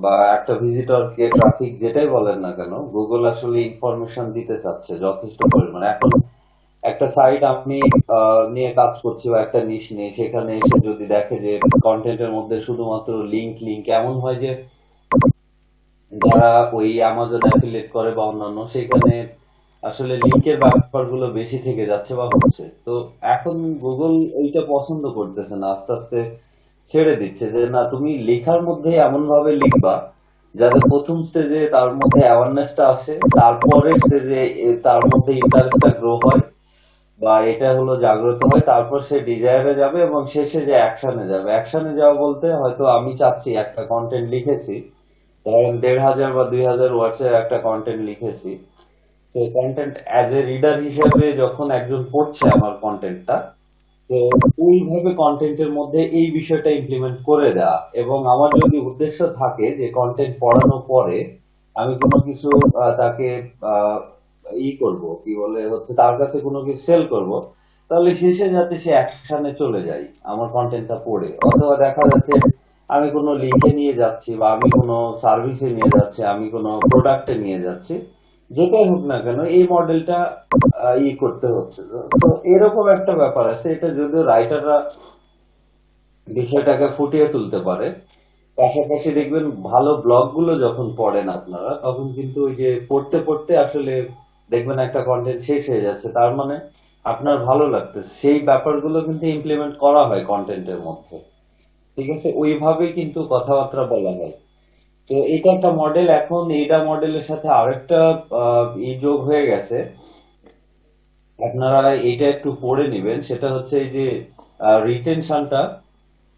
বা একটা ভিজিটরকে ট্রাফিক যেটাই বলেন না কেন, গুগল আসলে ইনফরমেশন দিতে চাচ্ছে যথেষ্ট পরিমাণে। এখন একটা সাইট আমি নিয়ে কাজ করছি বা একটা নিশ নিয়ে সেখানে এসে যদি দেখে যে কন্টেন্টের মধ্যে শুধুমাত্র লিংক লিংক এমন হয় যে যারা ওই অ্যামাজন অ্যাফিলিয়েট করে বা অন্যান্য, সেখানে আসলে লিংকের ব্যাপারগুলো বেশি থেকে যাচ্ছে বা হচ্ছে। তো এখন গুগল এইটা পছন্দ করতেছে না, আস্তে আস্তে ছেড়ে দিচ্ছে যে না, তুমি লেখার মধ্যে এমন ভাবে লিখবা যাতে প্রথম স্টেজে তার মধ্যে অ্যাওয়ারনেসটা আসে, তারপরে স্টেজে তার মধ্যে ইন্টারেস্টটা গ্রো হয় বা এটা হলো জাগ্রত হয়, তারপর সে ডিজায়ারে যাবে এবং শেষে যে অ্যাকশনে যাবে। অ্যাকশনে যাওয়া বলতে হয়তো আমি চাচ্ছি একটা কন্টেন্ট লিখেছি, ধরেন ১,৫০০ বা ২,০০০ ওয়ার্ডসের একটা কন্টেন্ট লিখেছি। তো কন্টেন্ট অ্যাজ এ রিডার হিসেবে যখন একজন পড়ছে আমার কন্টেন্টটা, তো ওইভাবে কন্টেন্টের মধ্যে এই বিষয়টা ইমপ্লিমেন্ট করে দেওয়া। এবং আমার যদি উদ্দেশ্য থাকে যে কন্টেন্ট পড়ানোর পরে আমি কোনো কিছু তাকে আহ, করব, কি বলে হচ্ছে, তার কাছে কোনো কিছু সেল করব, তাহলে শেষে যাতে সে অ্যাকশনে চলে যায় আমার কন্টেন্টটা পড়ে। অথবা দেখা যাচ্ছে আমি কোনো লিঙ্কে নিয়ে যাচ্ছি বা আমি কোনো সার্ভিসে নিয়ে যাচ্ছি, আমি কোনো প্রোডাক্টে নিয়ে যাচ্ছি, যেটাই হোক না কেন এই মডেলটা করতে হচ্ছে। তো এরকম একটা ব্যাপার আছে, এটা যদিও রাইটাররা বিষয়টাকে ফুটিয়ে তুলতে পারে। পাশাপাশি দেখবেন ভালো ব্লগ গুলো যখন পড়েন আপনারা, তখন কিন্তু ওই যে পড়তে পড়তে আসলে দেখবেন একটা কন্টেন্ট শেষ হয়ে যাচ্ছে, তার মানে আপনার ভালো লাগতেছে, সেই ব্যাপারগুলো কিন্তু ইমপ্লিমেন্ট করা হয় কন্টেন্টের মধ্যে। ঠিক আছে, ওইভাবে কিন্তু কথাবার্তা বলা হয়। তো এটা একটা মডেল। এখন এইটা মডেলের সাথে আরেকটা যোগ হয়ে গেছে, আপনারা এটা একটু পড়ে নেবেন। সেটা হচ্ছে এই যে রিটেনশনটা,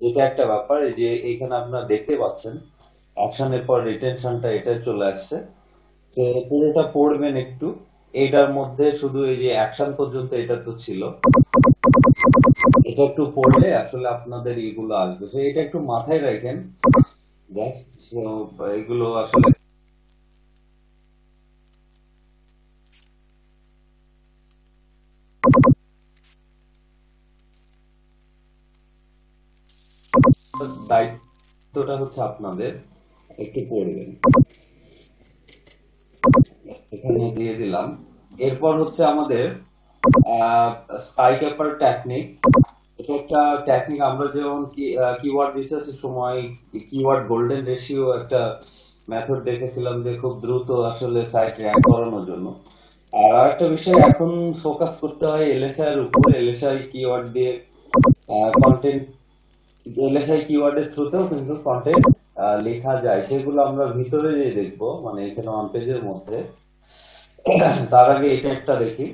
এটা একটা ব্যাপার। এই যে এখানে আপনারা দেখতে পাচ্ছেন অ্যাকশনের পর রিটেনশনটা এটা চলে আসছে। তো পুরোটা পড়বেন একটু। এটার মধ্যে শুধু এই যে অ্যাকশন পর্যন্ত এটা তো ছিল, এটা একটু পড়লে আসলে আপনাদের এগুলো আসবে। তো এটা একটু মাথায় রাখেন। জাস্ট এগুলো আসলে দায়িত্বটা হচ্ছে আপনাদের, একটু পড়বেন। এখানে দিয়ে দিলাম। এরপর হচ্ছে আমাদের স্কাই ক্যাপার টেকনিক। এটা একটা টেকনিক, আমরা যেমন কিওয়ার্ড রিসার্চের সময় কিওয়ার্ড গোল্ডেন রেশিও একটা মেথড দেখেছিলাম যে খুব দ্রুত আসলে সাইট র্যাঙ্ক করানোর জন্য। আর আরেকটা বিষয় এখন ফোকাস করতে হয় এলএসআই এর উপর। এলএসআই কিওয়ার্ড দিয়ে কন্টেন্ট, এলএসআই কিওয়ার্ডের থ্রুতেও কিন্তু কন্টেন্ট লেখা যায়, সেগুলো আমরা ভিতরে যে দেখবো, মানে এখানে অন পেজের মধ্যে। তার আগে এটা একটা দেখি।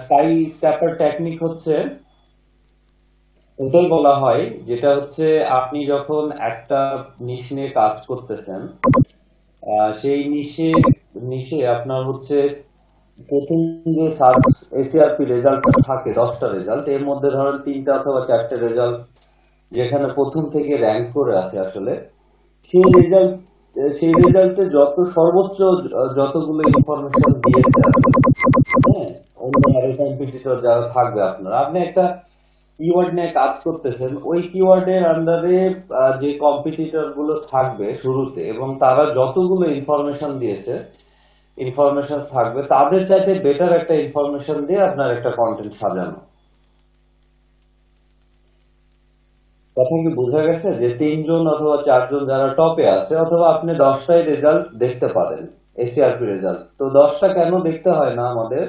স্কাই স্ক্যাপার টেকনিক হচ্ছে, এটাই বলা হয় যেটা হচ্ছে আপনি যখন একটা নিশ নিয়ে কাজ করতেছেন, সেই নিশে নিশে আপনার হচ্ছে প্রথম যে সার্চ এসিআরপি রেজাল্টটা থাকে 10টা রেজাল্ট, এর মধ্যে ধরেন 3টা অথবা 4টে রেজাল্ট যেখানে প্রথম থেকে র্যাঙ্ক করে আছে আসলে, সেই রেজাল্ট, সেই রেজাল্টে যত সর্বোচ্চ যতগুলো ইনফরমেশন দিয়েছে আসলে, হ্যাঁ, অন্য আরো কম্পিটিটর যারা থাকবে, আপনারা আপনি একটা কিওয়ার্ড নিয়ে কাজ করতেছেন, ওই কিওয়ার্ডের আন্ডারে যে কম্পিটিটর গুলো থাকবে শুরুতে এবং তারা যতগুলো ইনফরমেশন দিয়েছে, ইনফরমেশন থাকবে তাদের চাইতে বেটার একটা ইনফরমেশন দিয়ে আপনার একটা কন্টেন্ট সাজানো। কথা কি বোঝা গেছে? যে 3জন অথবা 4জন যারা টপে আছে, অথবা আপনি 10টাই রেজাল্ট দেখতে পারেন, এসিআরপি রেজাল্ট, তো 10টা কেন দেখতে হয় না আমাদের?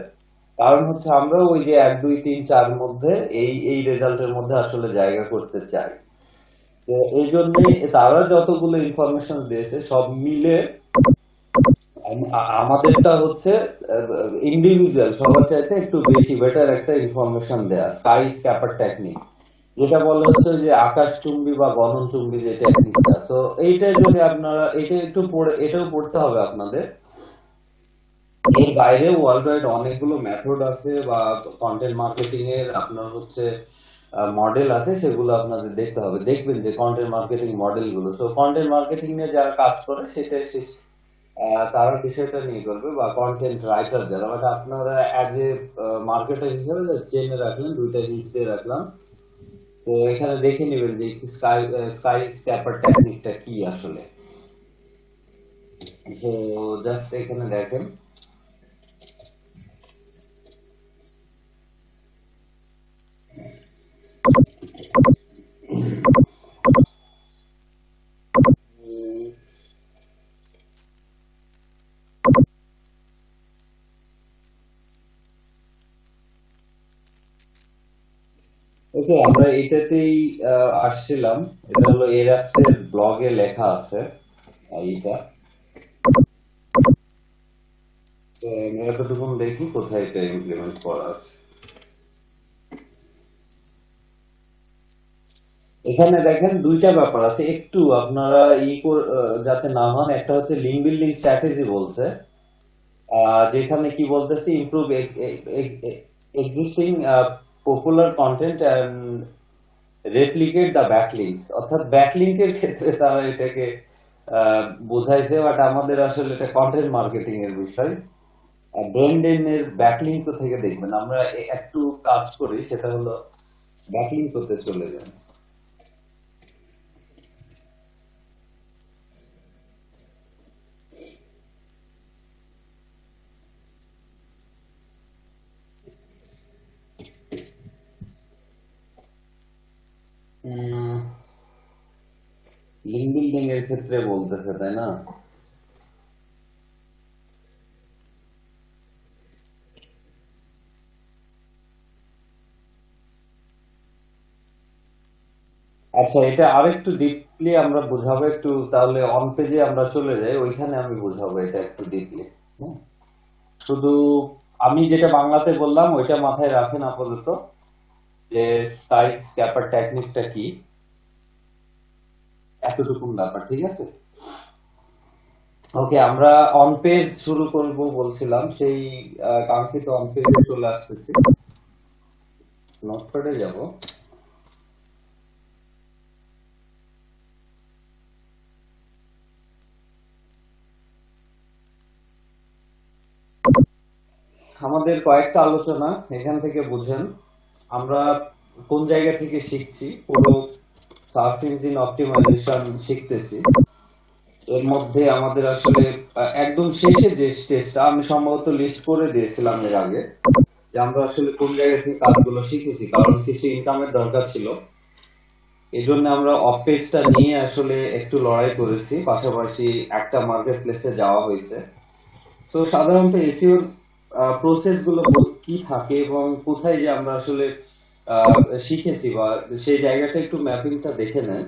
কারণ হচ্ছে আমরা ওই যে 1, 2, 3, 4 মধ্যে এই এই রেজাল্টের মধ্যে আসলে জায়গা করতে চাই। তো এই জন্যই তারা যতগুলো ইনফরমেশন দিয়েছে সব মিলে আমাদেরটা হচ্ছে ইন্ডিভিজুয়াল সবার চাইতে একটু বেশি বেটার একটা ইনফরমেশন দেয়া, স্কাই স্ক্যাপার টেকনিক, যেটা বলা হচ্ছে যে আকাশচুম্বী বা গগনচুম্বী যে টেকনিকটা। তো এইটা যদি আপনারা এটা একটু পড়ে, এটাও পড়তে হবে আপনাদের। এর বাইরে ওয়ার্ল্ড ওয়াইড অনেকগুলো মেথড আছে বা কন্টেন্ট মার্কেটিং এর আপনার হচ্ছে মডেল আছে, সেগুলো আপনাদের দেখতে হবে। দেখবেন যে কন্টেন্ট মার্কেটিং মডেল গুলো, তো কন্টেন্ট মার্কেটিং নিয়ে যারা কাজ করে সেটা তারা বিষয়টা নিয়ে করবে, বা কন্টেন্ট রাইটার যারা, মানে আপনারা অ্যাজ এ মার্কেটার হিসেবে চেনে রাখলেন, দুইটা জিনিস দিয়ে রাখলাম। তো এখানে দেখে নেবেন যে স্কাই স্ক্যাপার টেকনিকটা কি আসলে। তো জাস্ট এখানে দেখেন, ওকে আমরা এটাতেই আসছিলাম। এটা হলো এরাক্সের ব্লগে লেখা আছে এইটা। তো আমি এতটুকু দেখি কোথায় এটা ইমপ্লিমেন্ট করা আছে। এখানে দেখেন দুইটা ব্যাপার আছে, একটু আপনারা যাতে না হন। একটা হচ্ছে লিঙ্ক বিল্ডিং স্ট্র্যাটেজি বলছে, যেখানে কি বলতেছে, improve existing popular content and replicate the backlinks. অর্থাৎ ব্যাকলিংকের ক্ষেত্রে তারা এটাকে বোঝাইছে, বাট আমাদের আসলে এটা কন্টেন্ট মার্কেটিং এর বিষয়। ব্র্যান্ডিং এর ব্যাকলিংক থেকে দেখবেন, আমরা একটু কাজ করি, সেটা হলো ব্যাকলিংক করতে চলে যান। লিঙ্ক বিল্ডিং এর ক্ষেত্রে বলতেছে, তাই না? আচ্ছা, এটা আরেকটু ডিপলি আমরা বুঝাবো একটু, তাহলে অন পেজে আমরা চলে যাই, ওইখানে আমি বুঝাবো এটা একটু ডিপলি। শুধু আমি যেটা বাংলাতে বললাম ওইটা মাথায় রাখেন আপাতত, যে সাইজ ক্যাপার টেকনিকটা কি, এতটুকু ব্যাপার, ঠিক আছে? ওকে, আমরা অন পেজ শুরু করব বলছিলাম, সেই কাঙ্ক্ষিত অন পেজে চলে আসতেছি। নোটপ্যাডে যাব। আমাদের কয়েকটা আলোচনা এখান থেকে বুঝেন, আমরা কোন জায়গা থেকে শিখছি। পুরো সার্চ ইঞ্জিন অপটিমাইজেশন শিখতেছি। এর মধ্যে আমাদের আসলে একদম শেষে যে স্টেজটা আমি সম্ভবত লিস্ট করে দিয়েছিলাম এর আগে, যে আমরা আসলে কোন জায়গা থেকে কাজগুলো শিখেছি, কারণ কিছু ইনকামের দরকার ছিল। এই জন্য আমরা অফ পেজটা নিয়ে আসলে একটু লড়াই করেছি, পাশাপাশি একটা মার্কেট প্লেসে যাওয়া হয়েছে। তো সাধারণত এসইও প্রসেস গুলো কি থাকে এবং কোথায় যে আমরা আসলে শিখেছি, বা সেই জায়গাটা একটু ম্যাপিংটা দেখে নেন।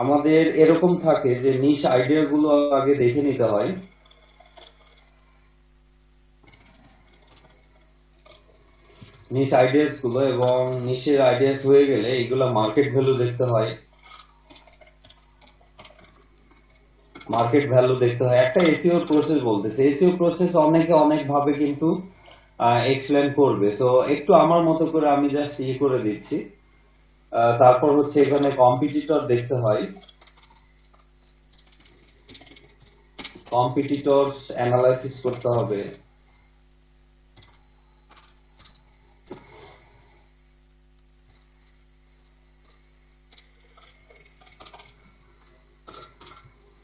আমাদের এরকম থাকে যে নিশ আইডিয়া গুলো আগে দেখে নিতে হয়। নিশ আইডিয়াস গুলো, এবং নিশের আইডিয়াস হয়ে গেলে এগুলো মার্কেট ভ্যালু দেখতে হয়। মার্কেট ভ্যালু দেখতে হয়। একটা এসইও প্রসেস বলতেছে, এসইও প্রসেস অনেকে অনেক ভাবে কিন্তু এক্সপ্লেন করবে, তো একটু আমার মতো করে আমি জাস্ট করে দিচ্ছি। তারপর হচ্ছে এখানে কম্পিটিটর দেখতে হয়, কম্পিটিটরস অ্যানালাইসিস করতে হবে।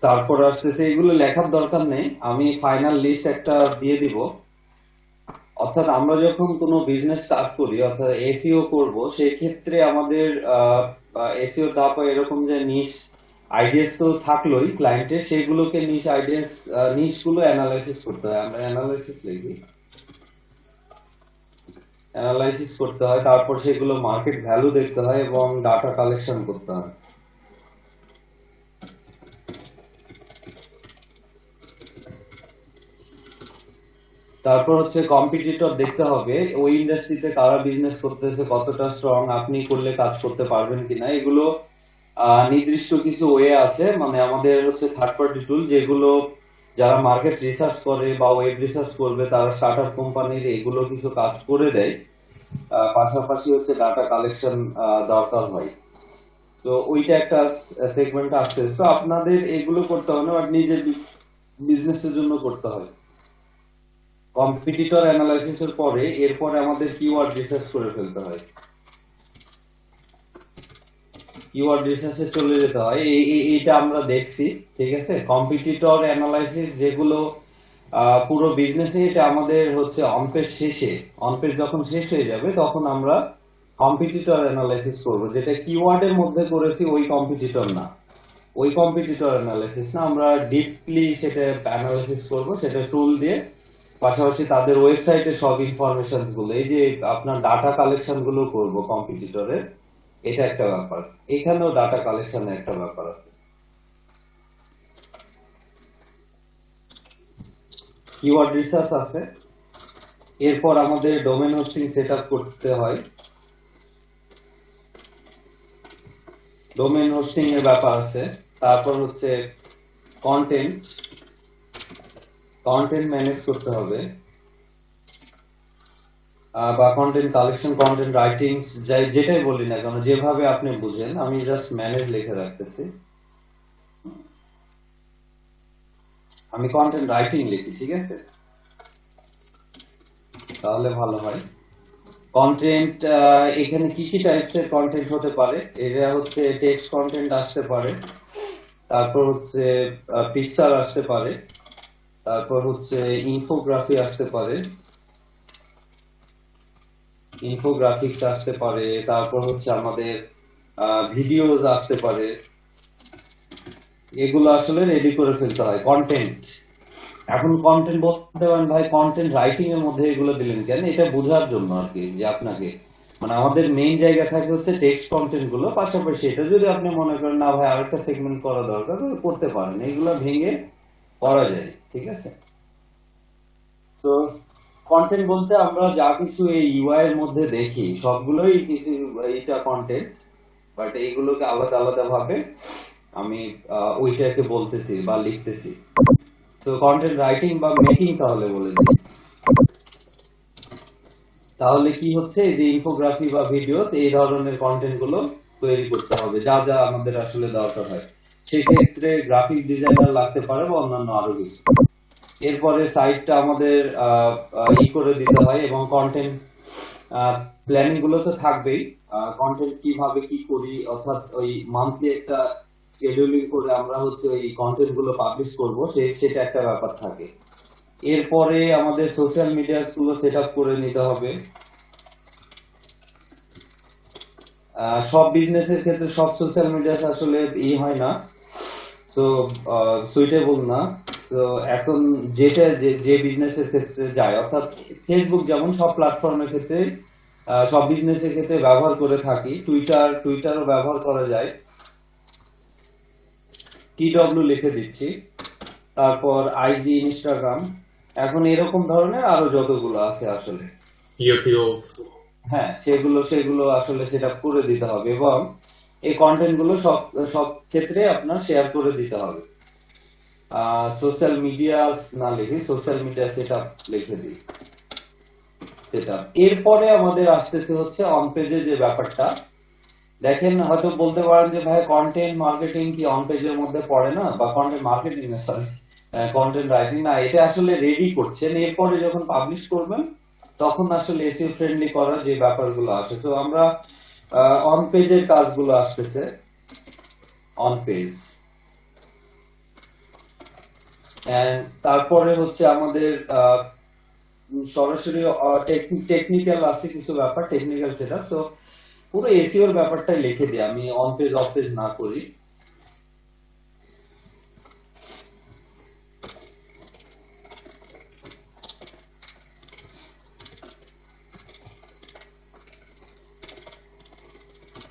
তারপর আসতেছে, এগুলো লেখার দরকার নেই, আমি ফাইনাল লিস্ট একটা দিয়ে দিব। অর্থাৎ আমরা যখন কোনো বিজনেস স্টার্ট করি, অর্থাৎ এসইও করব, সেই ক্ষেত্রে আমাদের এসইও ধাপ এরকম যে নিশ আইডিয়াস তো থাকলোই ক্লায়েন্টের, সেগুলোকে নিশ আইডিয়াস, নিশ গুলো অ্যানালাইসিস করতে হয়। আমরা অ্যানালাইসিস লিখি, অ্যানালাইসিস করতে হয়, তারপর সেগুলো মার্কেট ভ্যালু দেখতে হয় এবং ডাটা কালেকশন করতে হয়। তারপর হচ্ছে কম্পিটিটর দেখতে হবে, ওই ইন্ডাস্ট্রিতে কারা বিজনেস করতেছে, কতটা স্ট্রং, আপনি করলে কাজ করতে পারবেন কিনা। এগুলো নির্দিষ্ট কিছু ওয়ে আছে, মানে আমাদের হচ্ছে থার্ড পার্টি টুল, যেগুলো যারা মার্কেট রিসার্চ করে বা ওয়েব রিসার্চ করবে, তারা স্টার্টআপ কোম্পানির এগুলো কিছু কাজ করে দেয়। পাশাপাশি হচ্ছে ডাটা কালেকশন দরকার হয়। তো ওইটা একটা সেগমেন্ট আসছে। তো আপনাদের এগুলো করতে হবে না, বাট নিজের বিজনেসের জন্য করতে হয়। কম্পিটিটর অ্যানালাইসিসের পরে এরপরে আমাদের কিওয়ার্ড রিসার্চ করে ফেলতে হয়। কিওয়ার্ড রিসার্চে চলে যেতে হয়, এইটা আমরা দেখছি। ঠিক আছে, কম্পিটিটর অ্যানালাইসিস যেগুলো পুরো বিজনেসে, এটা আমাদের হচ্ছে অন পেজ যখন শেষ হয়ে যাবে তখন আমরা কম্পিটিটর অ্যানালাইসিস করবো, যেটা কিওয়ার্ডের মধ্যে করেছি ওই কম্পিটিটর না, ওই কম্পিটিটর অ্যানালাইসিস না, আমরা ডিপলি সেটা অ্যানালাইসিস করব, সেটা টুল দিয়ে। পাশাপাশি তাদের ওয়েবসাইটে সব ইনফরমেশন গুলো, এই যে আপনার ডাটা কালেকশন গুলো করবো কম্পিটিটরের, এটা একটা ব্যাপার। এখানেও ডাটা কালেকশনের একটা ব্যাপার আছে। কিওয়ার্ড রিসার্চ আছে, এরপর আমাদের ডোমেন হোস্টিং সেট আপ করতে হয়, ডোমেন হোস্টিং এর ব্যাপার আছে। তারপর হচ্ছে কন্টেন্ট, কন্টেন্ট ম্যানেজ করতে হবে, বা কন্টেন্ট কালেকশন, কন্টেন্ট রাইটিং, যেটাই বলি না কেন, যেভাবে আপনি বুঝেন, আমি জাস্ট ম্যানেজ লিখে রাখতেছি। আমি কন্টেন্ট রাইটিং লিখি, ঠিক আছে, তাহলে ভালো হয়। কন্টেন্ট, এখানে কি কি টাইপসের কন্টেন্ট হতে পারে, এটা হচ্ছে টেক্সট কন্টেন্ট আসতে পারে, তারপর হচ্ছে পিকচার আসতে পারে, তারপর হচ্ছে ইনফোগ্রাফি আসতে পারে, ইনফোগ্রাফিক্স আসতে পারে, তারপর হচ্ছে আমাদের ভিডিওস আসতে পারে। এগুলো আসলে রেডি করে ফেলতে হয় কন্টেন্ট। এখন কন্টেন্ট বলতে পারেন ভাই কন্টেন্ট রাইটিং এর মধ্যে এগুলো দিলেন কেন, এটা বোঝার জন্য আর কি, যে আপনাকে মানে আমাদের মেইন জায়গা থাকে হচ্ছে টেক্সট কন্টেন্ট গুলো, পাশাপাশি এটা যদি আপনি মনে করেন না ভাই আরেকটা সেগমেন্ট করা দরকার, তাহলে করতে পারেন, এগুলো ভেঙে করা যায়, ঠিক আছে। তো কন্টেন্ট বলতে আমরা যা কিছু এই ইউআই এর মধ্যে দেখি সবগুলোই কিছু এইটা কন্টেন্ট, বাট এইগুলোকে আলাদা আলাদা ভাবে আমি ওইটাকে বলতেছি বা লিখতেছি। তো কন্টেন্ট রাইটিং বা মেকিং তাহলে বলে দিই, তাহলে কি হচ্ছে, এই যে ইনফোগ্রাফি বা ভিডিওস এই ধরনের কন্টেন্ট গুলো তৈরি করতে হবে, যা যা আমাদের আসলে দরকার হয়। সেক্ষেত্রে গ্রাফিক ডিজাইনার লাগতে পারে বা অন্যান্য আরো কিছু। এরপরে সাইটটা আমাদের করে দিতে হয়, এবং কন্টেন্ট প্ল্যানিং গুলো তো থাকবেই। কন্টেন্ট কিভাবে কি করি, অর্থাৎ ওই মান্থলি একটা শিডিউলিং করে আমরা হচ্ছে ওই কন্টেন্ট গুলো পাবলিশ করবো, সেটা একটা ব্যাপার থাকে। এরপরে আমাদের সোশ্যাল মিডিয়া গুলো সেট আপ করে নিতে হবে। সব বিজনেসের ক্ষেত্রে সব সোশ্যাল মিডিয়া আসলে হয় না, তো সুইটেবল না। তো এখন যেটা যে বিজনেসের ক্ষেত্রে যায়, অর্থাৎ ফেসবুক যেমন সব প্ল্যাটফর্মের ক্ষেত্রে, সব বিজনেসের ক্ষেত্রে ব্যবহার করে থাকি, টুইটারও ব্যবহার করা যায়, TW লিখে দিচ্ছি, তারপর আইজি, ইনস্টাগ্রাম, এখন এরকম ধরনের আরো যতগুলো আছে আসলে ইউটিউব। হ্যাঁ, সেগুলো সেগুলো আসলে সেটা করে দিতে হবে, এবং এই কন্টেন্ট গুলো সব সব ক্ষেত্রে আপনার শেয়ার করে দিতে হবে। সোশ্যাল মিডিয়া না লিখি, সোশ্যাল মিডিয়া সেটা লিখে দিই, সেটা। এরপরে আমাদের আসতেছে হচ্ছে অন পেজে যে ব্যাপারটা। দেখেন, হয়তো বলতে পারেন যে ভাই কন্টেন্ট মার্কেটিং কি অন পেজের মধ্যে পড়ে না, বা কন্টেন্ট মার্কেটিং না, সরি, কন্টেন্ট রাইটিং না, এটা আসলে রেডি করছেন, এরপরে যখন পাবলিশ করবেন তখন আসলে এসইও ফ্রেন্ডলি করার যে ব্যাপারগুলো আসে। তো আমরা অন পেজের কাজগুলো আসতেছে, অন পেজ, তারপরে হচ্ছে আমাদের সরাসরি টেকনিক্যাল আছে কিছু ব্যাপার, টেকনিক্যাল সেটআপ। তো পুরো এসইও এর ব্যাপারটাই লিখে দিই আমি, অন পেজ অফ পেজ না করি।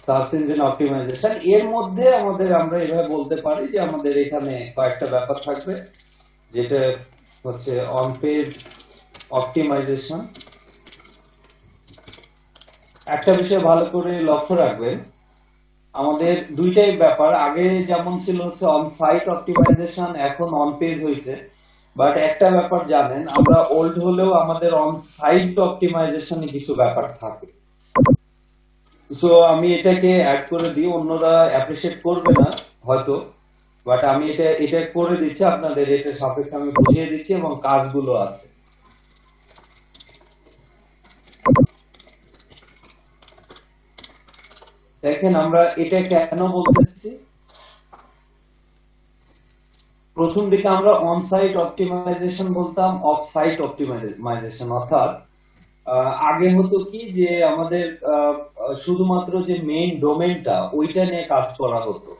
সার্চ ইঞ্জিন অপটিমাইজেশন, এর মধ্যে আমরা এভাবে বলতে পারি যে আমাদের এখানে কয়েকটা ব্যাপার থাকবে, যেটা হচ্ছে অন পেজ অপটিমাইজেশন। একটা বিষয় ভালো করে লক্ষ্য রাখবেন, আমাদের দুইটাই ব্যাপার, আগে যেমন ছিল হচ্ছে অন সাইট অপটিমাইজেশন, এখন অন পেজ হয়েছে। বাট একটা ব্যাপার জানেন, আমরা ওল্ড হলেও আমাদের অন সাইট অপটিমাইজেশনে কিছু ব্যাপার থাকে। সো আমি এটাকে অ্যাড করে দিই, অন্যরা অ্যাপ্রিসিয়েট করবে না হয়তো, বাট আমি এটা করে দিচ্ছি আপনাদের, এটা সাপেক্ষে আমি বুঝিয়ে দিচ্ছি, এবং কাজগুলো আছে। দেখেন আমরা এটা কেন বলতেছি, প্রথম দিকে আমরা অন সাইট অপটিমাইজেশন বলতাম, অফ সাইট অপটিমাইজেশন, অর্থাৎ আগে হতো কি যে আমাদের শুধুমাত্র যে মেইন ডোমেনটা ওইটা নিয়ে কাজ করা হতো,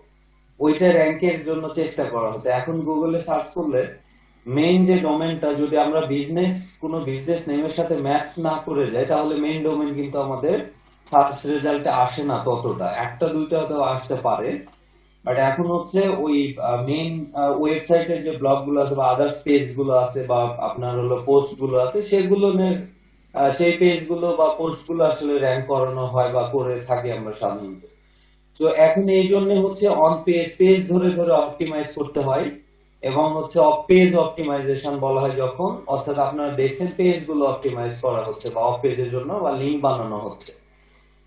ওইটা র্যাঙ্কের জন্য চেষ্টা করা হতো। এখন গুগলে সার্চ করলে মেইন যে ডোমেনটা যদি আমরা কোনো বিজনেস নেমের সাথে ম্যাচ না করে যাই, তাহলে মেইন ডোমেন কিন্তু আমাদের সার্চ রেজাল্টে আসে না ততটা, একটা দুইটা তো আসতে পারে। বাট এখন হচ্ছে ওই মেইন ওয়েবসাইটের যে ব্লগ গুলো আছে বা আদার্স পেজ গুলো আছে বা আপনার হলো পোস্ট গুলো আছে, সেগুলো সেই পেজ গুলো বা পোস্ট গুলো আসলে র্যাঙ্ক করানো হয় বা করে থাকি আমরা সাধারণত। তো এখন এই জন্য হচ্ছে অন পেজ পেজ ধরে ধরে অপটিমাইজ করতে হয়, এবং হচ্ছে অফ পেজ অপটিমাইজেশন বলা হয় যখন, অর্থাৎ আপনারা দেখছেন পেজ গুলো অপটিমাইজ করা হচ্ছে বা অফ পেজের জন্য বা লিঙ্ক বানানো হচ্ছে।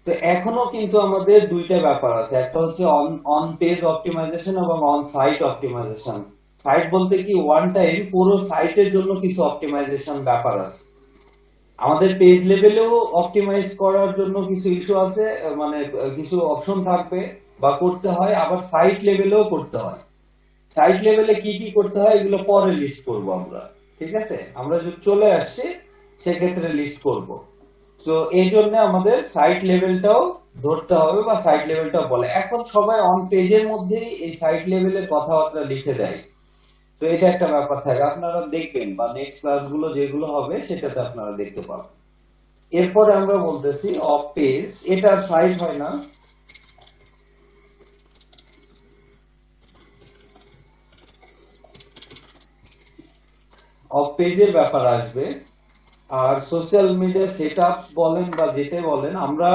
তো এখনো কিন্তু আমাদের দুইটা ব্যাপার আছে, একটা হচ্ছে অন অন পেজ অপটিমাইজেশন এবং অন সাইট অপটিমাইজেশন। সাইট বলতে কি ওয়ান টাইম পুরো সাইটের জন্য কিছু অপটিমাইজেশন ব্যাপার আছে। আমাদের পেজ লেভেলেও অপটিমাইজ করার জন্য কিছু ইস্যু আছে, মানে কিছু অপশন থাকবে বা করতে হয়, আবার সাইট লেভেলেও করতে হয়। সাইট লেভেলে কি কি করতে হয় এগুলো পরে লিস্ট করব আমরা, ঠিক আছে? আমরা যদি চলে আসছি সেক্ষেত্রে লিস্ট করব। তো এই জন্য আমাদের সাইট লেভেলটাও ধরতে হবে বা সাইট লেভেলটাও বলে। এখন সবাই অন পেজের মধ্যেই এই সাইট লেভেলের কথাবার্তা লিখে দেয়। তো এটা একটা ব্যাপার থাকে, আপনারা দেখবেন বা নেক্সট ক্লাসগুলো যেগুলো হবে সেটাতে আপনারা দেখতে পাবেন। এরপরে আমরা বলতেছি অফ পেজ, এটা সাইট হয় না, অফ পেজের ব্যাপার আসবে। আর সোশ্যাল মিডিয়া সেটআপ বলেন বা যেটা বলেন, আমরা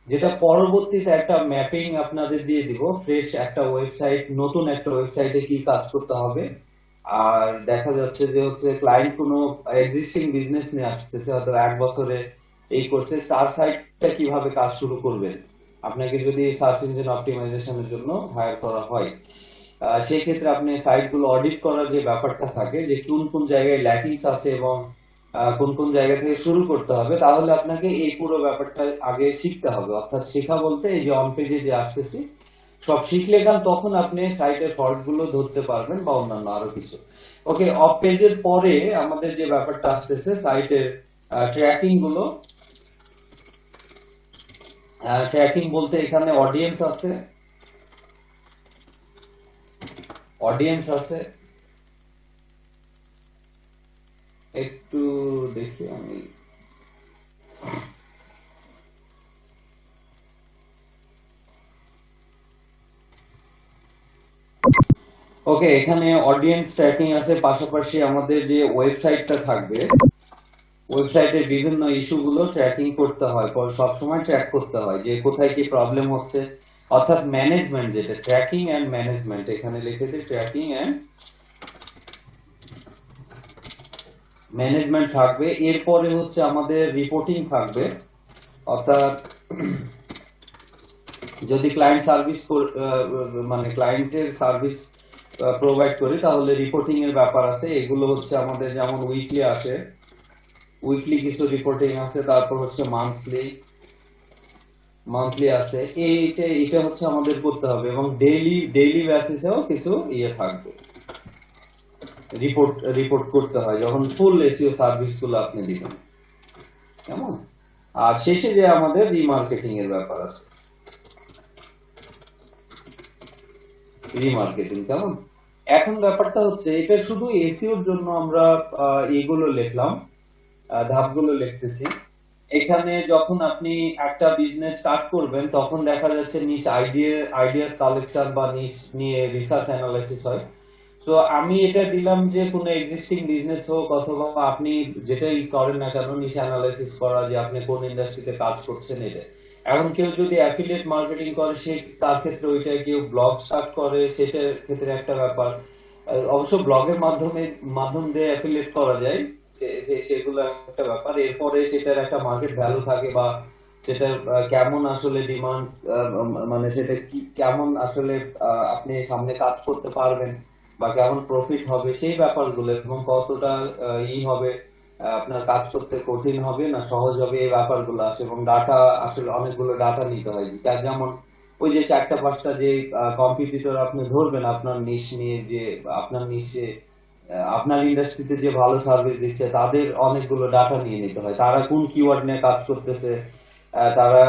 যেটা পরবর্তীতে একটা ম্যাপিং আপনাদের দিয়ে দিব, ফ্রেশ একটা ওয়েবসাইট, নতুন একটা ওয়েবসাইটে কি কাজ করতে হবে। আর দেখা যাচ্ছে যে হচ্ছে ক্লায়েন্ট কোনো এক্সিস্টিং বিজনেস নিয়ে আসতেছে, হয়তো 1 বছরে এই করছে, তার সাইটটা কিভাবে কাজ শুরু করবেন আপনাকে যদি সার্চ ইঞ্জিন অপটিমাইজেশনের জন্য হায়ার করা হয়। সেই ক্ষেত্রে আপনি সাইটগুলো অডিট করার যে ব্যাপারটা থাকে, যে কোন কোন জায়গায় ল্যাকিংস আছে এবং কোন কোন জায়গা থেকে শুরু করতে হবে, তাহলে আপনাকে এই পুরো ব্যাপারটা আগে শিখতে হবে। অর্থাৎ শেখা বলতে এই যে অন পেজে যে আসতেছি সব শিখলে তখন আপনি সাইটের ফল্ট গুলো ধরতে পারবেন বা অন্যান্য আরো কিছু। ওকে, অফ পেজের পরে আমাদের যে ব্যাপারটা আসতেছে সাইটের ট্র্যাকিং গুলো। ট্র্যাকিং বলতে এখানে অডিয়েন্স আছে, অডিয়েন্স আছে, একটু দেখি আমি। ওকে, এখানে অডিয়েন্স ট্র্যাকিং আছে, পাশাপাশি আমাদের যে ওয়েবসাইটটা থাকবে, ওয়েবসাইটের বিভিন্ন ইস্যু গুলো ট্র্যাকিং করতে হয়, সবসময় ট্র্যাক করতে হয় যে কোথায় কি প্রবলেম হচ্ছে। অর্থাৎ ম্যানেজমেন্ট, যেটা ট্র্যাকিং এন্ড ম্যানেজমেন্ট, এখানে লিখেছে ট্র্যাকিং এন্ড ম্যানেজমেন্ট থাকবে। এরপরে হচ্ছে আমাদের রিপোর্টিং থাকবে, অর্থাৎ যদি ক্লায়েন্ট সার্ভিস মানে ক্লায়েন্টের সার্ভিস প্রোভাইড করি তাহলে রিপোর্টিং এর ব্যাপার আছে। এগুলো হচ্ছে আমাদের যেমন উইকলি আসে, উইকলি কিছু রিপোর্টিং আছে, তারপর হচ্ছে মান্থলি মান্থলি আছে। এটা হচ্ছে আমাদের করতে হবে, এবং ডেইলি বেসিসেও কিছু থাকবে, রিপোর্ট করতে হয় যখন ফুল এসইও সার্ভিস গুলো আপনি দিবেন, কেমন? আর শেষে যে আমাদের রিমার্কেটিং এর ব্যাপার আছে, রিমার্কেটিং, কেমন? এখন ব্যাপারটা হচ্ছে এটা শুধু এসইওর জন্য আমরা এগুলো লিখলাম, ধাপগুলো লিখতেছি। এখানে যখন আপনি একটা বিজনেস স্টার্ট করবেন তখন দেখা যাচ্ছে নিশ আইডিয়া কালেকশন বা নিশ নিয়ে রিসার্চ অ্যানালাইসিস হয়। তো আমি এটা দিলাম যে কোনো এক্সিস্টিং বিজনেস হোক অথবা আপনি যেটাই করেন না কেন, নিশ অ্যানালাইসিস করা, যে আপনি কোন ইন্ডাস্ট্রিতে কাজ করছেন এটা। এখন কেউ যদি অ্যাফিলিয়েট মার্কেটিং করে সে তার ক্ষেত্রে ওইটা, কেউ ব্লগ স্টার্ট করে সেটার ক্ষেত্রে একটা ব্যাপার। অবশ্য ব্লগের মাধ্যম দিয়ে অ্যাফিলিয়েট করা যায়, সেগুলো একটা ব্যাপার। এরপরে সেটার একটা মার্কেট ভ্যালু থাকে বা সেটা কেমন আসলে ডিমান্ড, মানে সেটা কি কেমন আসলে আপনি সামনে কাজ করতে পারবেন বা কেমন প্রফিট হবে সেই ব্যাপারগুলো, এবং কতটা হবে আপনার কাজ করতে কঠিন হবে না সহজ হবে, এই ব্যাপারগুলো আসে। এবং ডাটা, আসলে অনেকগুলো ডাটা নিতে হয়। যেমন ওই যে 4-5টা যে কম্পিটিটর আপনি ধরবেন আপনার নিশ নিয়ে, যে আপনার নিশে আপনার ইন্ডাস্ট্রিতে যে ভালো সার্ভিস দিচ্ছে, তাদের অনেকগুলো ডাটা নিয়ে নিতে হয়। তারা কোন কিওয়ার্ড নিয়ে কাজ করতেছে, তারা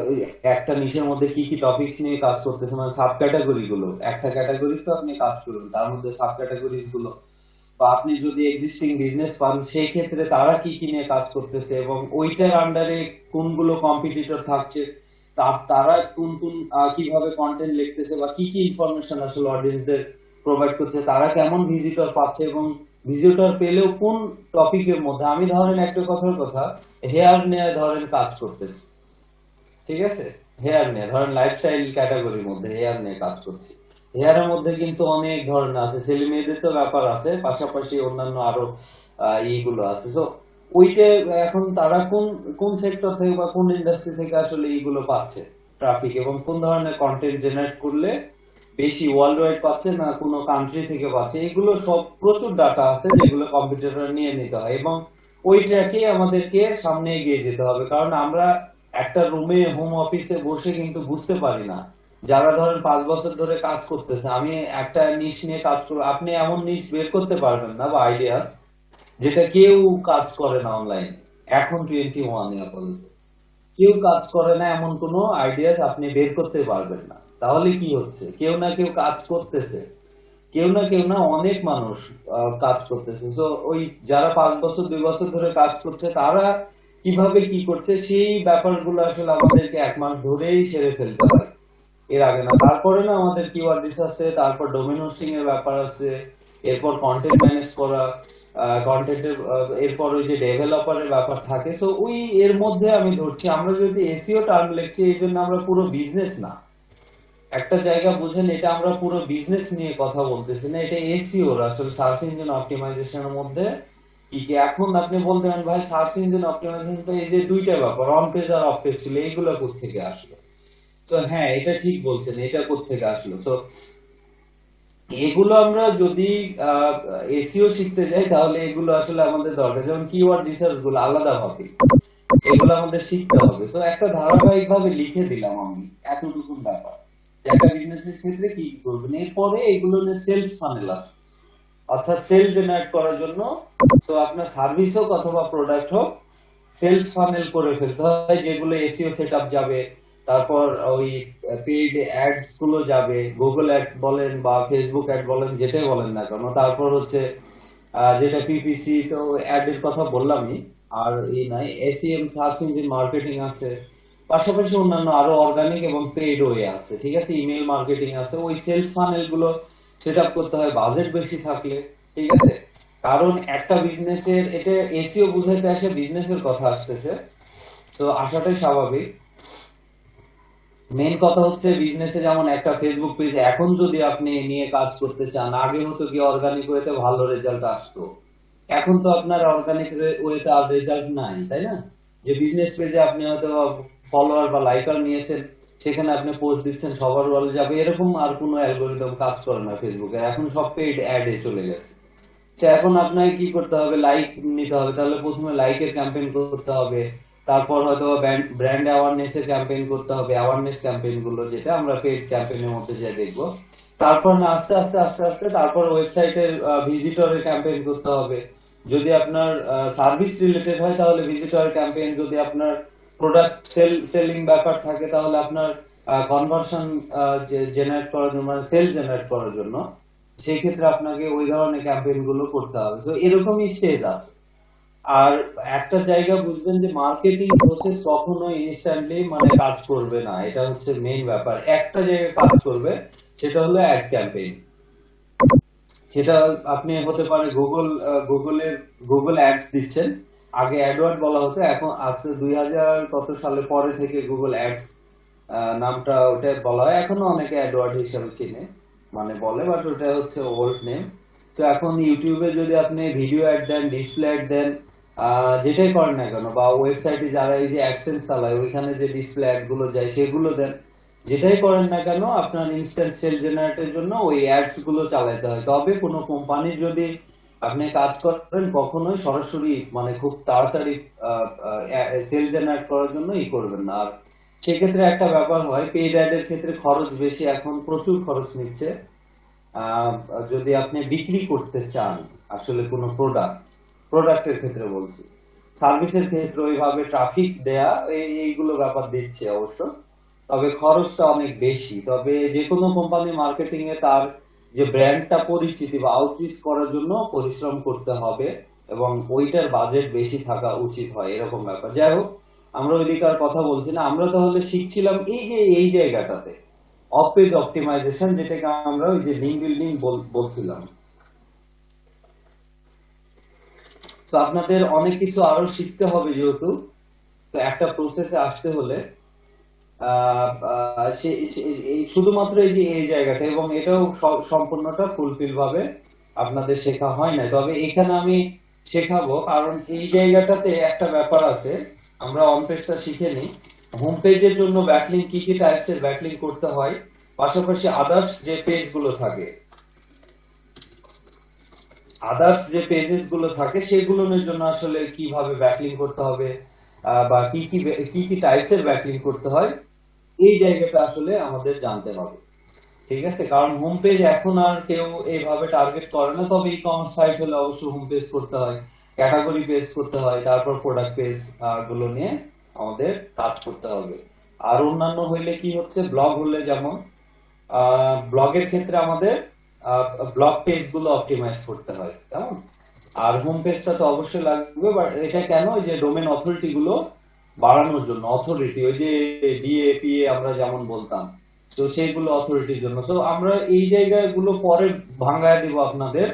ওই একটা নিশের মধ্যে কি কি টপিকস নিয়ে কাজ করতেছে, মানে সাব ক্যাটাগরি গুলো। একটা ক্যাটাগরি তো আপনি কাজ করবেন, তার মধ্যে সাব ক্যাটাগরিজ গুলো, বা আপনি যদি এক্সিস্টিং বিজনেস পান সেই ক্ষেত্রে তারা কি কি নিয়ে কাজ করতেছে, এবং ওইটার আন্ডারে কোনগুলো কম্পিটিটর থাকছে, তারা কোন কোন কিভাবে কন্টেন্ট লিখতেছে, বা কি কি ইনফরমেশন আসলে অডিয়েন্সদের প্রোভাইড করছে, তারা কেমন ভিজিটর পাচ্ছে, এবং ভিজিটর পেলেও কোন টপিকের মধ্যে। আমি ধরেন একটা কথা, হেয়ার নিয়ে ধরেন কাজ করতেছি, ঠিক আছে, হেয়ার নিয়ে ধরেন লাইফস্টাইল ক্যাটাগরির মধ্যে হেয়ার নিয়ে কাজ করছি। হেয়ারের মধ্যে কিন্তু অনেক ধরনের আছে, ছেলে মেয়েদের তো ব্যাপার আছে, পাশাপাশি অন্যান্য আরো ইগুলো আছে। তো ওইটা এখন তারা কোন কোন সেক্টর থেকে বা কোন ইন্ডাস্ট্রি থেকে আসলে এইগুলো পাচ্ছে ট্রাফিক, এবং কোন ধরনের কন্টেন্ট জেনারেট করলে বেশি ওয়ার্ল্ড ওয়াইড পাচ্ছে না কোনো কান্ট্রি থেকে পাচ্ছে, এগুলো সব প্রচুর ডাটা আছে যেগুলো কম্পিউটার নিয়ে নিতে হয়। এবং ওই ট্র্যাকে আমাদেরকে সামনে এগিয়ে যেতে হবে, কারণ আমরা একটা রুমে হোম অফিসে বসে কিন্তু বুঝতে পারি না। যারা ধরেন 5 বছর ধরে কাজ করতেছে, আমি একটা নিশ নিয়ে কাজ করবো, আপনি এমন নিশ বের করতে পারবেন না বা আইডিয়াস যেটা কেউ কাজ করে না অনলাইন। এখন 21 আপাতত কেউ কাজ করে না এমন কোনো আইডিয়াস আপনি বের করতে পারবেন না। তাহলে কি হচ্ছে, কেউ না কেউ কাজ করতেছে, কেউ না অনেক মানুষ কাজ করতেছে। তো ওই যারা 5 বছর 2 বছর ধরে কাজ করছে, তারা কিভাবে কি করছে সেই ব্যাপারগুলো আসলে আমাদেরকে 1 মাস ধরেই সেরে ফেলতে হয়, এর আগে না। তারপরে না আমাদের কিওয়ার্ড রিসার্চে, তারপর ডোমেন হোস্টিং এর ব্যাপার আছে, এরপর কন্টেন্ট ম্যানেজ করা, কন্টেন্টের, এরপর ওই যে ডেভেলপারের ব্যাপার থাকে। তো ওই এর মধ্যে আমি ধরছি, আমরা যদি এসইও টার্ম লিখছি, এই জন্য আমরা পুরো বিজনেস না, একটা জায়গা বুঝেন, এটা আমরা পুরো বিজনেস নিয়ে কথা বলতেছি না, এটা এসইও আসলে সার্চ ইঞ্জিন অপটিমাইজেশনের মধ্যে কি কি। এখন আপনি বলতে পারেন ভাই সার্চ ইঞ্জিন অপটিমাইজেশন তো এই যে দুইটা ব্যাপার, অন পেজ আর অফ পেজ ছিল, এইগুলো কোত্থেকে আসলো? তো হ্যাঁ, এটা ঠিক বলছেন, এটা কোত্থেকে আসলো। তো এগুলো আমরা যদি এসইও শিখতে যাই, তাহলে এগুলো আসলে আমাদের দরকার। যেমন কিওয়ার্ড রিসার্চ গুলো আলাদা হবে, এগুলো আমাদের শিখতে হবে। তো একটা ধারাবাহিক ভাবে লিখে দিলাম আমি এতটুকুন ব্যাপার, যে একটা বিজনেসের ক্ষেত্রে কি কি করবেন। এরপরে এগুলো সেলস ফানেল আছে, অর্থাৎ সেল জেনারেট করার জন্য, তো আপনার সার্ভিস হোক অথবা প্রোডাক্ট হোক, সেলস ফানেল করে ফেলতে হয়, যেগুলো এসইও সেটআপ যাবে, তারপর ওই পেইড অ্যাডস গুলো যাবে, গুগল অ্যাড বলেন বা ফেসবুক অ্যাড বলেন, যেটাই বলেন না কেন। তারপর হচ্ছে যেটা পিপিসি, তো অ্যাড এর কথা বললামই। আর এই নাই, এসইএম সার্চ ইঞ্জিন মার্কেটিং আছে, পাশাপাশি অন্যান্য আরো অর্গানিক এবং পেইড ওয়ে আছে, ঠিক আছে, ইমেল মার্কেটিং আছে। ওই সেলস ফানেল গুলো সেট আপ করতে হয় বাজেট বেশি থাকলে, ঠিক আছে। কারণ একটা বিজনেসের, এটা এসইও বুঝাইতে আসে বিজনেসের কথা আসতেছে, তো আসাটাই স্বাভাবিক। মেইন কথা হচ্ছে বিজনেসে যেমন একটা ফেসবুক পেজ এখন যদি আপনি নিয়ে কাজ করতে চান, আগে হতো কি অর্গানিক ওয়েতে ভালো রেজাল্ট আসতো, এখন তো আপনার অর্গানিক ওয়েতে আর রেজাল্ট নাই, তাই না? যে বিজনেস পেজে আপনি হয়তো ফলোয়ার বা লাইকার নিয়েছেন, সেখানে আপনি পোস্ট দিচ্ছেন, সবার ভালো যাবে, এরকম আর কোনো অ্যালগোরিদম কাজ করে না ফেসবুকে, এখন সব পেইড অ্যাডে চলে গেছে। তো এখন আপনাকে কি করতে হবে, লাইক নিতে হবে, তাহলে প্রথমে লাইকের ক্যাম্পেইন করতে হবে, তারপর হয়তো ব্র্যান্ড অ্যাওয়ারনেস এর ক্যাম্পেইন করতে হবে, অ্যাওয়ারনেস ক্যাম্পেইন গুলো যেটা আমরা পেইড ক্যাম্পেইনের মধ্যে যে দেখবো। তারপর না আস্তে আস্তে আস্তে আস্তে তারপর ওয়েবসাইটের ভিজিটরের ক্যাম্পেইন করতে হবে। যদি আপনার সার্ভিস রিলেটেড হয় তাহলে ভিজিটর ক্যাম্পেইন, যদি আপনার প্রোডাক্ট সেলিং ব্যাপার থাকে তাহলে আপনার কনভার্সন জেনারেট করার জন্য, মানে সেল জেনারেট করার জন্য, সেই ক্ষেত্রে আপনাকে ওই ধরনের ক্যাম্পেইন গুলো করতে হবে। তো এরকমই স্টেজ আছে। আর একটা জায়গা বুঝবেন যে মার্কেটিং প্রসেস কখনো ইনস্ট্যান্টলি মানে কাজ করবে না, এটা হচ্ছে মেইন ব্যাপার। একটা জায়গায় কাজ করবে, সেটা হলো অ্যাড ক্যাম্পেইন। সেটা আপনি হতে পারে গুগল অ্যাডস দিচ্ছেন, আগে অ্যাডওয়ার্ড বলা হতো, এখন আজকে 2000 কত সালে পরে থেকে গুগল অ্যাডস নামটা ওটা বলা হয়। এখনো অনেকে অ্যাডওয়ার্ড হিসেবে চিনে, মানে বলে, বাট ওটা হচ্ছে ওল্ড নেম। তো এখন ইউটিউবে যদি আপনি ভিডিও অ্যাড দেন, ডিসপ্লে অ্যাড দেন, যেটাই করেন না কেন, বা ওয়েবসাইটে যারা এই যে অ্যাডসেন্স চালায় ওইখানে যে ডিসপ্লে অ্যাড গুলো যায় সেগুলো দেন, যেটাই করেন না কেন, আপনার ইনস্ট্যান্ট সেল জেনারেটের জন্য ওই অ্যাডস গুলো চালাতে হয়। তবে কোনো কোম্পানির যদি আপনি কাজ করেন কখনোই সরাসরি মানে খুব তাড়াতাড়ি সেল জেনারেট করার জন্য করবেন না। আর সেক্ষেত্রে একটা ব্যাপার হয়, পেইড অ্যাড এর ক্ষেত্রে খরচ বেশি, এখন প্রচুর খরচ নিচ্ছে। আহ, যদি আপনি বিক্রি করতে চান আসলে কোনো প্রোডাক্টের ক্ষেত্রে বলছি, সার্ভিসের ক্ষেত্রে ওইভাবে ট্রাফিক দেয়া এইগুলো ব্যাপার দিচ্ছে অবশ্য, তবে খরচটা অনেক বেশি। তবে যে কোনো কোম্পানি মার্কেটিং এ তার যে ব্র্যান্ডটা পরিচিতি বা আউটরিচ করার জন্য পরিশ্রম করতে হবে, এবং ওইটার বাজেট বেশি থাকা উচিত হয়, এরকম ব্যাপার। যাই হোক, আমরা ওইদিকার কথা বলছি না, আমরা তাহলে শিখছিলাম এই যে এই জায়গাটাতে অফ পেজ অপটিমাইজেশন, যেটাকে আমরা ওই যে লিঙ্ক বিল্ডিং বলছিলাম। তো আপনাদের অনেক কিছু আরো শিখতে হবে, যেহেতু তো একটা প্রসেসে আসতে হলে এই শুধুমাত্র এই যে এই জায়গাটা, এবং এটাও সম্পূর্ণটা ফুলফিল ভাবে আপনাদের শেখা হয় না, তবে এখানে আমি শেখাবো। কারণ এই জায়গাটাতে একটা ব্যাপার আছে, আমরা অন পেজটা শিখে নিই। হোম পেজের জন্য ব্যাকলিং কি কি টাইপসের ব্যাকলিং করতে হয়, পাশাপাশি আদার্স যে পেজেস গুলো থাকে সেগুলোর জন্য আসলে কিভাবে ব্যাকলিং করতে হবে, বা কি কি টাইপসের ব্যাকলিং করতে হয়, এই জায়গাটা আসলে আমাদের জানতে হবে। ঠিক আছে, কারণ হোম পেজ এখন আর কেউ এইভাবে টার্গেট করে না, তবে ই কমার্স সাইট হলে অবশ্যই হোম পেজ করতে হয়, ক্যাটাগরি পেজ করতে হয়, তারপর প্রোডাক্ট পেজ গুলো নিয়ে আমাদের কাজ করতে হবে। আর অন্যান্য হইলে কি হচ্ছে, ব্লগ হলে যেমন ব্লগের ক্ষেত্রে আমাদের ব্লগ পেজ গুলো অপটিমাইজ করতে হয়, কেমন। আর হোম পেজটা তো অবশ্যই লাগবে, বাট এটা কেন, ওই যে ডোমেন অথরিটি গুলো বাড়ানোর জন্য, অথরিটি ওই যে ডিএপিএ আমরা যেমন বলতাম, তো সেইগুলো অথরিটির জন্য। তো আমরা এই জায়গাগুলো পরে ভাঙায় দিব আপনাদের,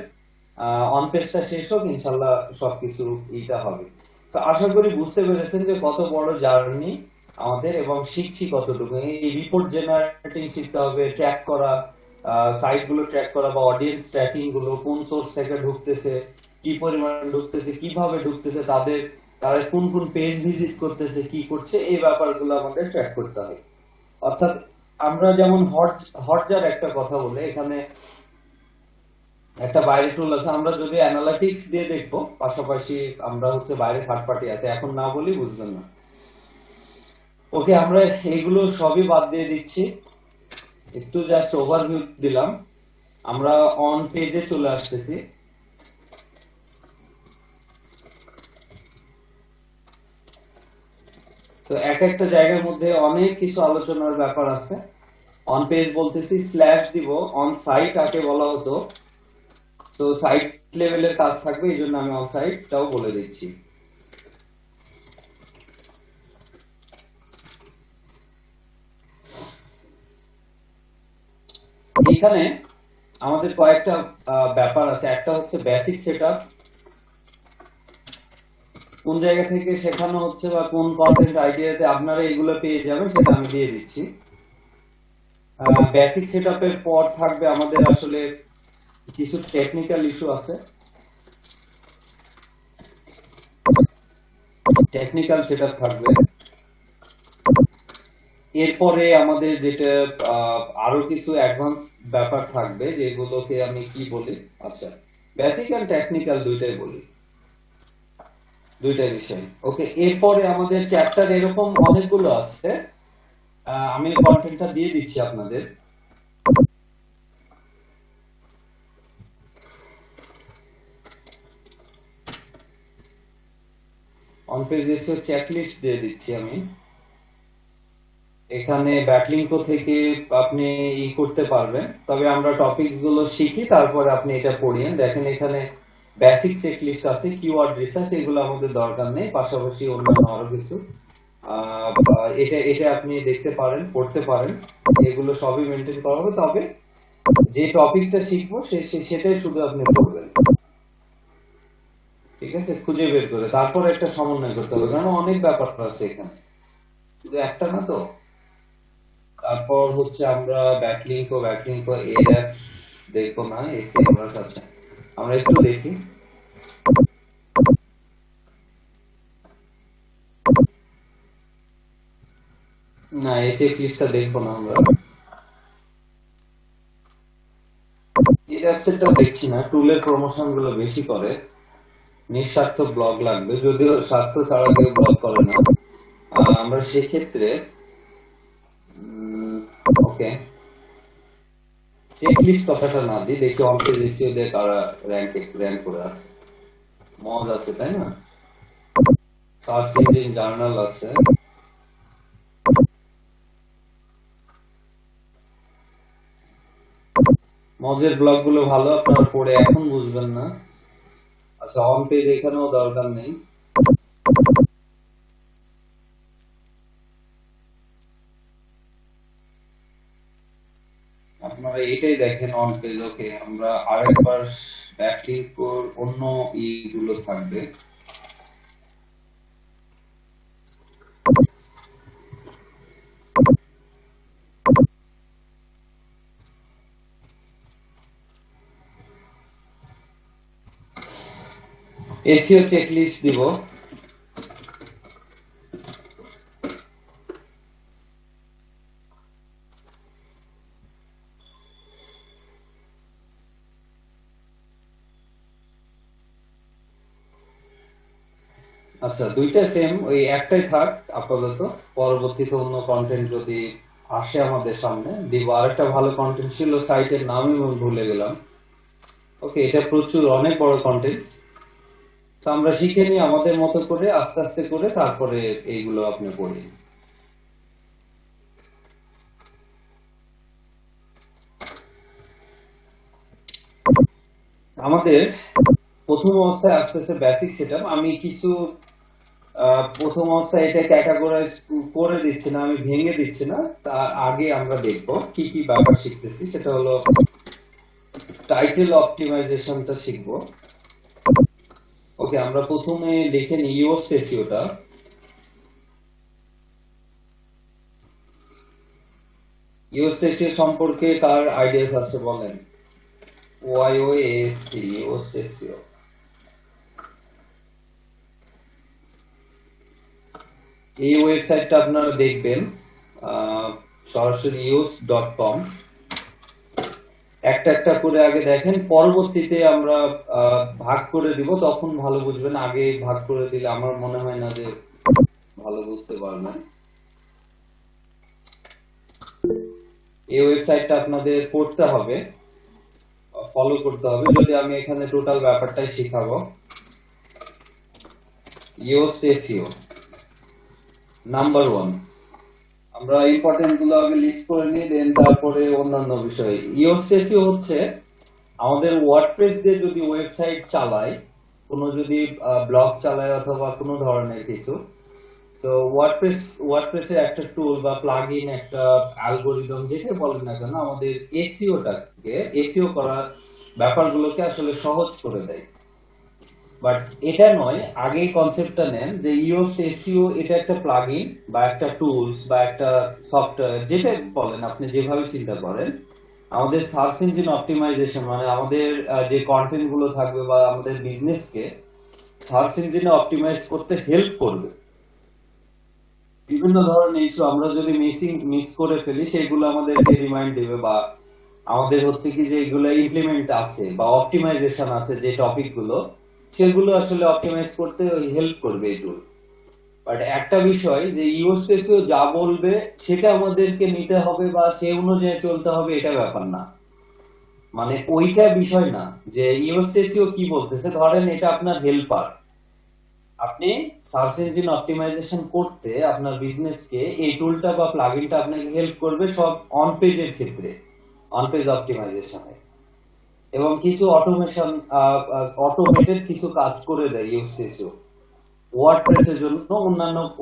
অন পেজটা শেষ হোক, ইনশাল্লাহ সবকিছু এইটা হবে। তো আশা করি বুঝতে পেরেছেন যে কত বড় জার্নি আমাদের, এবং শিখছি কতটুকু। এই রিপোর্ট জেনারেটিং শিখতে হবে, ট্র্যাক করা, সাইট গুলো ট্র্যাক করা, বা অডিয়েন্স ট্র্যাকিং গুলো, কোন সোর্স থেকে ঢুকতেছে, কি পরিমাণ ঢুকতেছে, কিভাবে ঢুকতেছে, তারা কোন কোন পেজ ভিজিট করতেছে, কি করছে, এই ব্যাপারগুলো আমাদের ট্র্যাক করতে হয়। অর্থাৎ আমরা যেমন হটজার একটা কথা বলে, এখানে একটা বাইরে টুল আছে, আমরা যদি অ্যানালিটিক্স দিয়ে দেখবো, পাশাপাশি আমরা হচ্ছে বাইরে থার্ড পার্টি আছে, এখন না বলি বুঝবেন না। ওকে, আমরা এইগুলো সবই বাদ দিয়ে দিচ্ছি, একটু জাস্ট ওভারভিউ দিলাম। আমরা অন পেজে চলে আসতেছি। তো এক একটা জায়গার মধ্যে অনেক কিছু আলোচনার ব্যাপার আছে। অন পেজ বলতেছি, স্ল্যাশ দিব, অন সাইট কাকে বলা হতো, তো সাইট লেভেলের কাজ থাকবে, এই জন্য আমি অন সাইটটাও বলে দিচ্ছি। এখানে আমাদের কয়েকটা ব্যাপার আছে। একটা হচ্ছে বেসিক সেটআপ, কোন জায়গা থেকে শেখানো হচ্ছে বা কোন কন্টেন্ট আইডিয়াতে আপনারা এগুলো পেয়ে যাবেন, সেটা আমি দিয়ে দিচ্ছি। বেসিক সেটআপের পর থাকবে আমাদের আসলে কিছু টেকনিক্যাল ইস্যু আছে, টেকনিক্যাল সেটআপ থাকবে। এরপরে আমাদের যেটা আরো কিছু অ্যাডভান্স ব্যাপার থাকবে, যেগুলোকে আমি কি বলি, আচ্ছা, বেসিক এন্ড টেকনিক্যাল দুইটাই বলি, দুইটাই বিষয়। ওকে, এরপরে আমাদের চ্যাপ্টার এরকম অনেকগুলো আছে, আমি কন্টেন্টটা দিয়ে দিচ্ছি আপনাদের। অন পেজ এসে চেকলিস্ট দিয়ে দিচ্ছি আমি। এখানে ব্যাকলিঙ্ক থেকে আপনি করতে পারবেন, তবে আমরা টপিক গুলো শিখি, তারপরে আপনি এটা পড়িয়েন। দেখেন এখানে বেসিক চেকলিস্ট আছে, কিওয়ার্ড রিসার্চ, এগুলো আমাদের দরকার নেই, পাশাপাশি অন্যান্য আরো কিছু এটা এটা আপনি দেখতে পারেন, পড়তে পারেন, এগুলো সবই মেনটেন করা হবে। তবে যে টপিকটা শিখবো সেটাই শুধু আপনি পড়বেন, ঠিক আছে, খুঁজে বের করে তারপর একটা সমন্বয় করতে হবে, কারণ অনেক ব্যাপার আছে এখানে, শুধু একটা না তো। তারপর হচ্ছে আমরা ব্যাকলিঙ্ক এএফ দেখবো না, এসে আমরা কাছে আমরা একটু দেখি। না, এসে লিস্টটা দেখবো না আমরা। ক্যাপসেটটাও দেখছি না, টুলের প্রমোশন গুলো বেশি করে, নিঃস্বার্থ ব্লগ লাগবে, যদিও স্বার্থ ছাড়া কেউ ব্লগ করে না। আমরা সেক্ষেত্রে ওকে চেকলিস্ট কথাটা না দিই, দেখি অল্পে রেশিও দিয়ে কারা র্যাঙ্ক করে আছে। মজ আছে তাই না, সার্চ ইঞ্জিন জার্নাল আছে, মজের ব্লগ গুলো ভালো, আপনারা পড়ে এখন বুঝবেন না। আচ্ছা, অন পেজ এখানেও দরকার নেই। আপনারা এটাই দেখেন অন পেজ। ওকে, আমরা আরেকবার ব্যাকলিংক অন্য গুলো থাকবে। এসিও চেকলিস্ট দিব। আচ্ছা, দুইটা সেম, ওই একটাই থাক আপাতত, পরবর্তীতে অন্য কন্টেন্ট যদি আসে আমাদের সামনে দিব। আরেকটা ভালো কন্টেন্ট ছিল, সাইটের নামই ভুলে গেলাম। ওকে, এটা প্রচুর অনেক বড় কন্টেন্ট, তো আমরা শিখে নিই আমাদের মতো করে, আস্তে আস্তে করে, তারপরে এইগুলো আপনি পড়ি। আমাদের প্রথম অবস্থায় আসতেছে বেসিক সেটআপ। আমি কিছু প্রথম অবস্থায় এটা ক্যাটাগরাইজ করে দিচ্ছি না, আমি ভেঙে দিচ্ছি না, তার আগে আমরা দেখব কি কি ব্যাপার শিখতেছি। সেটা হলো টাইটেল অপটিমাইজেশনটা শিখবো। ওকে, আমরা প্রথমে লিখে নিই ইওস এসইওটা। ইওস এসইও সম্পর্কে কার আইডিয়াস আছে বলেন? ওয়াইওএস ইওস এসইও। এই ওয়েবসাইটটা আপনারা দেখবেন, সরাসরি ios.com। একটা একটা করে আগে দেখেন, পরবর্তীতে আমরা ভাগ করে দিব, তখন ভালো বুঝবেন। আগে ভাগ করে দিলে আমার মনে হয় না যে ভালো বুঝতে পারবেন। এই ওয়েবসাইটটা আপনাদের পড়তে হবে, ফলো করতে হবে। যদি আমি এখানে টোটাল ব্যাপারটাই শিখাবো। ইওস এসইও নাম্বার 1। আমরা ইম্পর্টেন্ট গুলো আগে লিস্ট করে নিই, দেন তারপরে অন্যান্য বিষয়। ইওস এসইও হচ্ছে আমাদের ওয়ার্ডপ্রেস দিয়ে যদি ওয়েবসাইট চালায়, কোনো যদি ব্লগ চালায় অথবা কোনো ধরনের কিছু, তো ওয়ার্ডপ্রেসের একটা টুল বা প্লাগইন, একটা অ্যালগরিদম, যেটা বলেন না কেন, আমাদের এসইও করার ব্যাপারগুলোকে আসলে সহজ করে দেয়। বাট এটা নয়, আগে কনসেপ্টটা নেন যে ইওস এসইও এটা একটা প্লাগইন বা একটা টুলস বা একটা সফটওয়্যার, যেটা বলেন আপনি, যেভাবে চিন্তা করেন, আমাদের সার্চ ইঞ্জিন অপটিমাইজেশন, মানে আমাদের যে কন্টেন্ট গুলো থাকবে বা আমাদের বিজনেসকে সার্চ ইঞ্জিনে অপটিমাইজ করতে হেল্প করবে। বিভিন্ন ধরনের ইস্যু আমরা যদি মিস করে ফেলি, সেগুলো আমাদেরকে রিমাইন্ড দেবে, বা আমাদের হচ্ছে কি যে এগুলো ইমপ্লিমেন্ট আছে বা অপটিমাইজেশন আছে যে টপিক গুলো, সেগুলো আসলে অপটিমাইজ করতে হেল্প করবে এই টুল। বাট একটা বিষয় যে ইওস এসইও যা বলবে সেটা আমাদেরকে নিতে হবে বা সে অনুযায়ী চলতে হবে, এটা ব্যাপার না। মানে ওইটা বিষয় না যে ইওস এসইও কি বলতেছে। ধরেন এটা আপনার হেল্পার, আপনি সার্চ ইঞ্জিন অপটিমাইজেশন করতে আপনার বিজনেসকে এই টুলটা বা প্লাগইনটা আপনাকে হেল্প করবে সব অন পেজের ক্ষেত্রে, অন পেজ অপটিমাইজেশনে, এবং কিছু অটোমেশন, অটোমেটেড কিছু কাজ করে দেয় ইওস এসইও। ওয়ার্ডপ্রেসের জন্য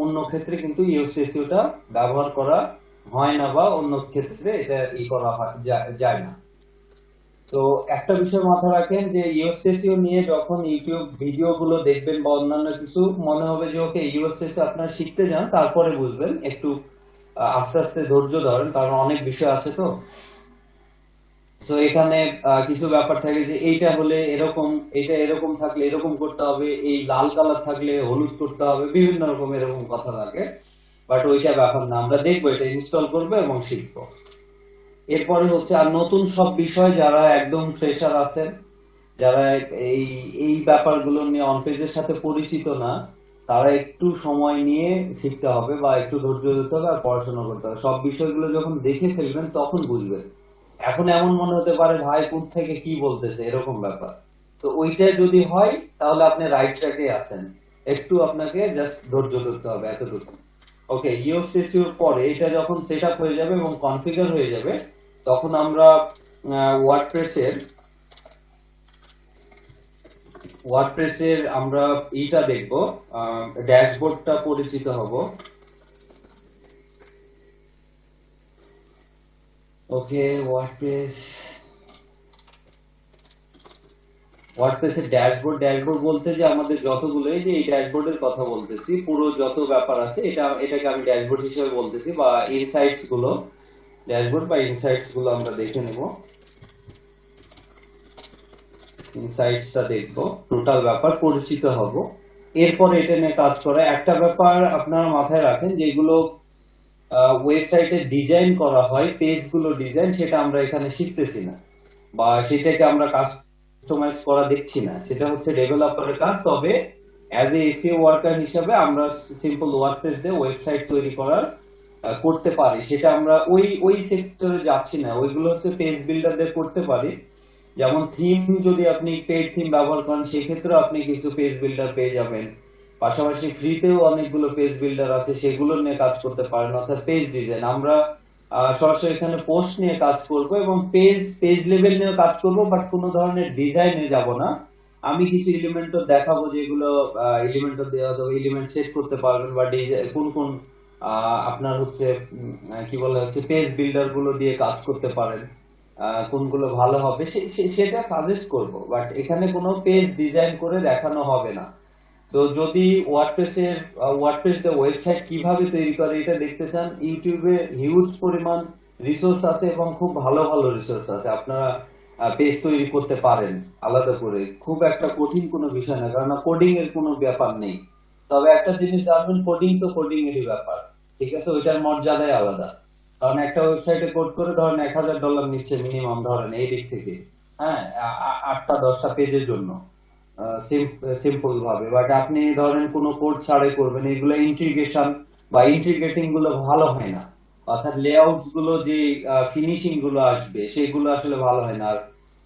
অন্য ক্ষেত্রে কিন্তু ইওস এসইওটা ব্যবহার করা হয় না, বা অন্য ক্ষেত্রে এটা করা যায় না। তো একটা বিষয় মাথায় রাখেন যে ইওস এসইও নিয়ে যখন ইউটিউব ভিডিও গুলো দেখবেন বা অন্যান্য কিছু, মনে হবে যে ওকে ইওস এসইও আপনারা শিখতে যান, তারপরে বুঝবেন। একটু আস্তে আস্তে ধৈর্য ধরেন, কারণ অনেক বিষয় আছে। তো এখানে কিছু ব্যাপার থাকে যে এইটা হলে এরকম, এটা এরকম থাকলে এরকম করতে হবে, এই লাল কালার থাকলে হলুদ করতে হবে, বিভিন্ন রকম এরকম কথা থাকে। বাট ওইটা ব্যাপার না, আমরা দেখবো, এটা ইনস্টল করবো এবং শিখবো। এরপরে হচ্ছে আর নতুন সব বিষয় যারা একদম ফ্রেশার আছেন, যারা এই এই ব্যাপারগুলো নিয়ে অন পেজের সাথে পরিচিত না, তারা একটু সময় নিয়ে শিখতে হবে বা একটু ধৈর্য ধরতে হবে আর পড়াশোনা করতে হবে। সব বিষয়গুলো যখন দেখে ফেলবেন তখন বুঝবেন। এখন এমন মনে হতে পারে ভাই কোথ থেকে কি বলতেছে, এরকম ব্যাপার। তো ওইটা যদি হয় তাহলে আপনি রাইট ট্র্যাকে আছেন। একটু আপনাকে জাস্ট ধৈর্য ধরতে হবে, এতটুকু। ওকে, ইওসিসির পরে এটা যখন সেট আপ হয়ে যাবে এবং কনফিগার হয়ে যাবে, তখন আমরা ওয়ার্ডপ্রেসের ওয়ার্ডপ্রেসের আমরা ইটা দেখব, ড্যাশবোর্ডটা পরিচিত হব। ওকে, ওয়ার্ডপ্রেসের ড্যাশবোর্ড, ড্যাশবোর্ড বলতে যে আমাদের যতগুলো, এই যে এই ড্যাশবোর্ডের কথা বলতেছি, পুরো যত ব্যাপার আছে এটাকে আমি ড্যাশবোর্ড হিসেবে বলতেছি, বা ইনসাইটস গুলো, ড্যাশবোর্ড বা ইনসাইটস গুলো আমরা দেখে নেব। ইনসাইটসটা দেখবো, টোটাল ব্যাপার পরিচিত হব। এরপর এটা নিয়ে কাজ করা। একটা ব্যাপার আপনারা মাথায় রাখেন, যেগুলো ওয়েবসাইটে ডিজাইন করা হয়, পেজগুলো ডিজাইন, সেটা আমরা এখানে শিখতেছি না, বা সেটাকে আমরা কাস্টমাইজ করা দেখছি না, সেটা হচ্ছে ডেভেলপারের কাজ। তবে অ্যাজ এ এসইও ওয়ার্কার হিসাবে আমরা সিম্পল ওয়ার্ডপ্রেস দিয়ে ওয়েবসাইট তৈরি করার করতে পারি। সেটা আমরা ওই ওই সেক্টরে যাচ্ছি না, ওইগুলো হচ্ছে পেজ বিল্ডারদের করতে পারি। যেমন থিম, যদি আপনি পেইড থিম ব্যবহার করেন সেক্ষেত্রে আপনি কিছু পেজ বিল্ডার পেয়ে যাবেন। পাশাপাশি ফ্রিতেও অনেকগুলো পেজ বিল্ডার আছে, সেগুলো নিয়ে কাজ করতে পারেন। অর্থাৎ পেজ ডিজাইন আমরা সরাসরি এখানে পোস্ট নিয়ে কাজ করব এবং পেজ পেজ লেভেল নিয়ে কাজ করব, বাট কোনো ধরনের ডিজাইনে যাব না। আমি কিছু এলিমেন্টও দেখাবো, যেগুলো এলিমেন্টও দেওয়া যাবে, এলিমেন্ট সেট করতে পারবেন, বা কোন কোন আপনার হচ্ছে কি বলে হচ্ছে পেজ বিল্ডার গুলো দিয়ে কাজ করতে পারেন, কোনগুলো ভালো হবে সেটা সাজেস্ট করব, বাট এখানে কোনো পেজ ডিজাইন করে দেখানো হবে না। তো যদি ওয়ার্ডপ্রেস এর ওয়েবসাইট কিভাবে তৈরি করে এটা দেখতে চান, ইউটিউবে হিউজ পরিমাণ রিসোর্স আছে এবং খুব ভালো ভালো রিসোর্স আছে, আপনারা পেজ তৈরি করতে পারেন আলাদা করে। খুব একটা কঠিন কোনো বিষয় না, কারণ কোডিং এর কোনো ব্যাপার নেই। তবে একটা জিনিস জানবেন, কোডিং তো কোডিং এরই ব্যাপার, ঠিক আছে, ওইটার মর্যাদাই আলাদা। কারণ একটা ওয়েবসাইটে কোড করে ধরেন $1,000 নিচ্ছে মিনিমাম, ধরেন এই দিক থেকে, হ্যাঁ, 8টা 10টা পেজের জন্য, সিম্পল ভাবে। বাট আপনি ধরেন কোনো কোড ছাড়াই করবেন, এগুলো ইন্টিগ্রেশন বা ইন্টিগ্রেটিং গুলো ভালো হয় না। অর্থাৎ লেআউট গুলো, যে ফিনিশিং গুলো আসবে সেগুলো আসলে ভালো হয় না। আর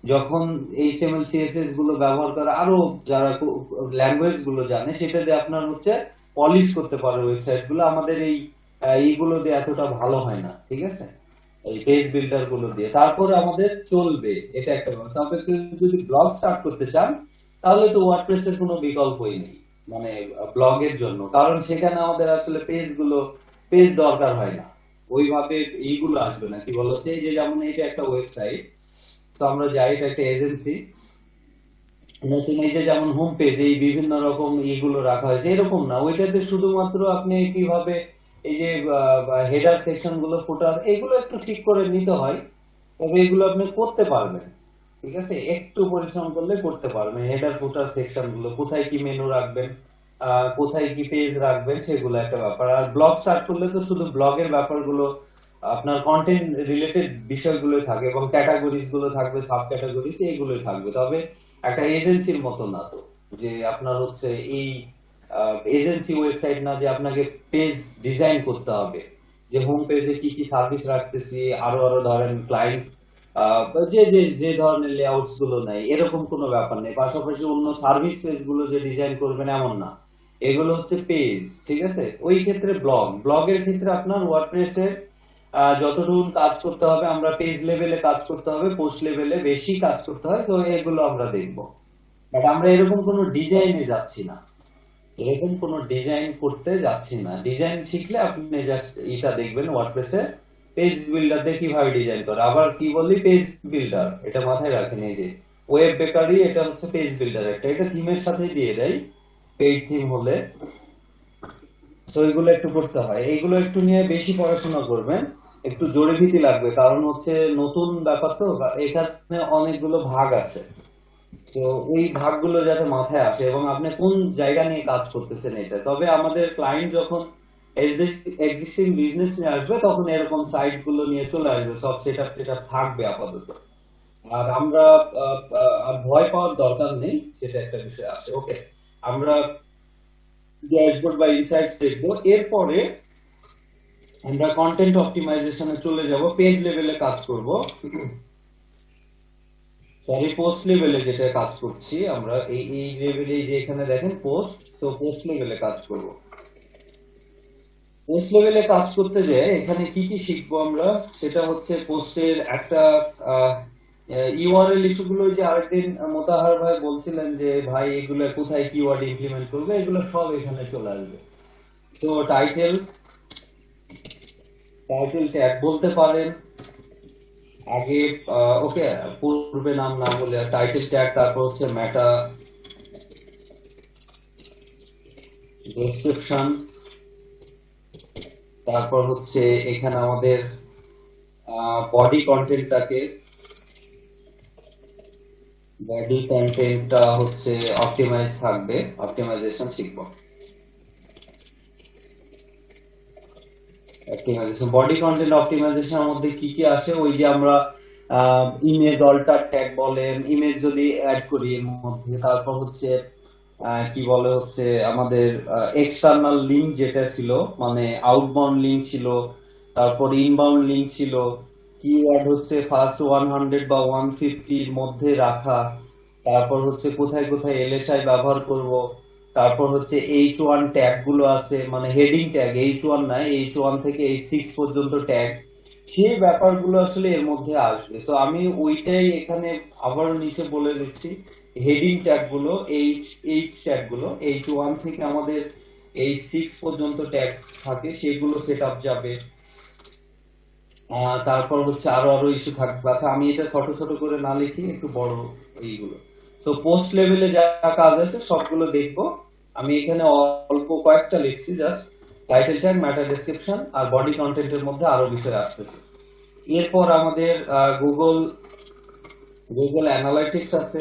যখন এইচটিএমএল সিএসএস গুলো ব্যবহার করে, আরো যারা ল্যাঙ্গুয়েজ গুলো জানে, সেটা দিয়ে আপনার হচ্ছে পলিশ করতে পারে ওয়েবসাইট গুলো। আমাদের এইগুলো দিয়ে এতটা ভালো হয় না, ঠিক আছে, এই পেজ বিল্ডার গুলো দিয়ে। তারপরে আমাদের চলবে, এটা একটা ব্যাপার। তবে কেউ যদি ব্লগ স্টার্ট করতে চান, তাহলে তো ওয়ার্ডপ্রেস এর কোনো বিকল্পই নেই, মানে ব্লগের জন্য। কারণ সেখানে আমাদের আসলে পেজ দরকার হয় না, ওইভাবে এইগুলো আসবে না। কি বলা হচ্ছে, এই যে যেমন এটা একটা ওয়েবসাইট, তো আমরা যাই, এটা একটা এজেন্সি, নতুন এই যে যেমন হোম পেজ, এই বিভিন্ন রকম এইগুলো রাখা হয়েছে, এরকম না। ওইটাতে শুধুমাত্র আপনি কিভাবে এই যে হেডার সেকশন গুলো, ফুটার, এগুলো একটু ঠিক করে নিতে হয়। তবে এগুলো আপনি করতে পারবেন, ঠিক আছে, একটু পরিশ্রম করলে করতে পারবেন। হেডার ফুটার সেকশন গুলো, কোথায় কি মেনু রাখবেন, কোথায় কি পেজ রাখবেন, সেগুলো একটা ব্যাপার। আর ব্লগ স্টার্ট করলে তো শুধু ব্লগের ব্যাপারগুলো, আপনার কন্টেন্ট রিলেটেড বিষয়গুলো থাকবে, এবং ক্যাটাগরিজ গুলো থাকবে, সাব ক্যাটাগরিজ এইগুলোই থাকবে। তবে একটা এজেন্সির মতো না তো, যে আপনার হচ্ছে এই এজেন্সি ওয়েবসাইট না, যে আপনাকে পেজ ডিজাইন করতে হবে, যে হোম পেজে কি কি সার্ভিস রাখতেছি, আরো আরো ধরেন ক্লায়েন্ট, যে যে যে ধরনের লেআউটস গুলো নেই, এরকম কোনো ব্যাপার নেই। পাশাপাশি অন্য সার্ভিস পেজ গুলো যে ডিজাইন করবেন এমন না, এগুলো হচ্ছে পেজ, ঠিক আছে। ওই ক্ষেত্রে ব্লগের ক্ষেত্রে আপনার ওয়ার্ডপ্রেসে যতটুকু কাজ করতে হবে, আমরা পেজ লেভেলে কাজ করতে হবে, পোস্ট লেভেলে বেশি কাজ করতে হয়, তো এগুলো আমরা দেখবো। বাট আমরা এরকম কোনো ডিজাইনে যাচ্ছি না, এরকম কোনো ডিজাইন করতে যাচ্ছি না। ডিজাইন শিখলে আপনি জাস্ট এটা দেখবেন, ওয়ার্ডপ্রেসে পেজ বিল্ডার দিয়ে কিভাবে ডিজাইন করে। আবার কি বলি, পেজ বিল্ডার, এটা মাথায় রাখেন। এই যে ওয়েব বেকারি, এটা হচ্ছে পেজ বিল্ডার একটা, এটা থিমের সাথে দিয়ে দেয়, পেইড থিম হলে। তো এগুলো একটু করতে হয়, এইগুলো একটু নিয়ে বেশি পড়াশোনা করবেন, একটু জোরে ভীতি লাগবে, কারণ হচ্ছে নতুন ব্যাপার তো, এখানে অনেকগুলো ভাগ আছে। তো ওই ভাগগুলো যাতে মাথায় আসে, এবং আপনি কোন জায়গা নিয়ে কাজ করতেছেন এটা। তবে আমাদের ক্লায়েন্ট যখন এক্সিস্টিং বিজনেস নিয়ে আসবে, তখন এরকম সাইট গুলো নিয়ে চলে আসবে, সব সেটআপ টেটআপ থাকবে আপাতত। আর আমরা আর ভয় পাওয়ার দরকার নেই, সেটা একটা বিষয় আছে। ওকে, আমরা ড্যাশবোর্ড বা ইনসাইটস দেখবো। এরপরে আমরা কন্টেন্ট অপটিমাইজেশনে চলে যাব, পেজ লেভেলে কাজ করব, সরি পোস্ট লেভেলে যেটা কাজ করছি আমরা, এই লেভেলে যে এখানে দেখেন পোস্ট, তো পোস্ট লেভেলে কাজ করব। পোস্ট লেভেলে কাজ করতে যে এখানে কি কি শিখবো আমরা, সেটা হচ্ছে পোস্টের একটা ইউআরএল ইস্যুগুলো, যে আরেকদিন মোতাহার ভাই বলছিলেন যে ভাই এগুলো কোথায় কিওয়ার্ড ইমপ্লিমেন্ট করবে, এগুলো সব এখানে চলে আসবে। তো টাইটেল টাইটেল ট্যাগ বলতে পারেন আগে, ওকে, পূর্বে নাম না বলে টাইটেল ট্যাগ, তারপর হচ্ছে মেটা ডেসক্রিপশন, তারপর হচ্ছে এখানে আমাদের বডি কন্টেন্টটা হচ্ছে অপটিমাইজ থাকবে, অপটিমাইজেশন শিখবো। অপটিমাইজেশন, বডি কন্টেন্ট অপটিমাইজেশনের মধ্যে কি কি আসে, ওই যে আমরা ইমেজ অল্টার ট্যাগ বলেন, ইমেজ যদি অ্যাড করি এর মধ্যে, তারপর হচ্ছে কি বলে হচ্ছে আমাদের এক্সটার্নাল লিংক যেটা ছিল, মানে আউটবাউন্ড লিংক ছিল, তারপর ইনবাউন্ড লিংক ছিল, কিওয়ার্ড হচ্ছে ফার্স্ট 100 বা 150 এর মধ্যে রাখা, তারপর হচ্ছে কোথায় কোথায় এলএসআই ব্যবহার করব, তারপর হচ্ছে H1 ট্যাগ গুলো আছে, মানে হেডিং ট্যাগ, H1 না, H1 থেকে H6 পর্যন্ত ট্যাগ, সেই ব্যাপারগুলো আসলে এর মধ্যে আসবে। তো আমি ওইটাই এখানে আবার নিচে বলে দিচ্ছি, হেডিং ট্যাগ গুলো, এইচ ট্যাগ গুলো, H1 থেকে আমাদের H6 পর্যন্ত ট্যাগ থাকে, সেগুলো সেট আপ যাবে। তারপর হচ্ছে আরো আরো ইস্যু থাকবে। আচ্ছা, আমি এটা ছোট ছোট করে না লিখি, একটু বড় এইগুলো। তো পোস্ট লেভেলে যা কাজ আছে সবগুলো দেখবো। আমি এখানে অল্প কয়েকটা লিখছি, just title tag, meta description আর বডি কন্টেন্টের মধ্যে আরো বিষয় আসতেছে। এরপর আমাদের গুগল অ্যানালাইটিক্স আছে,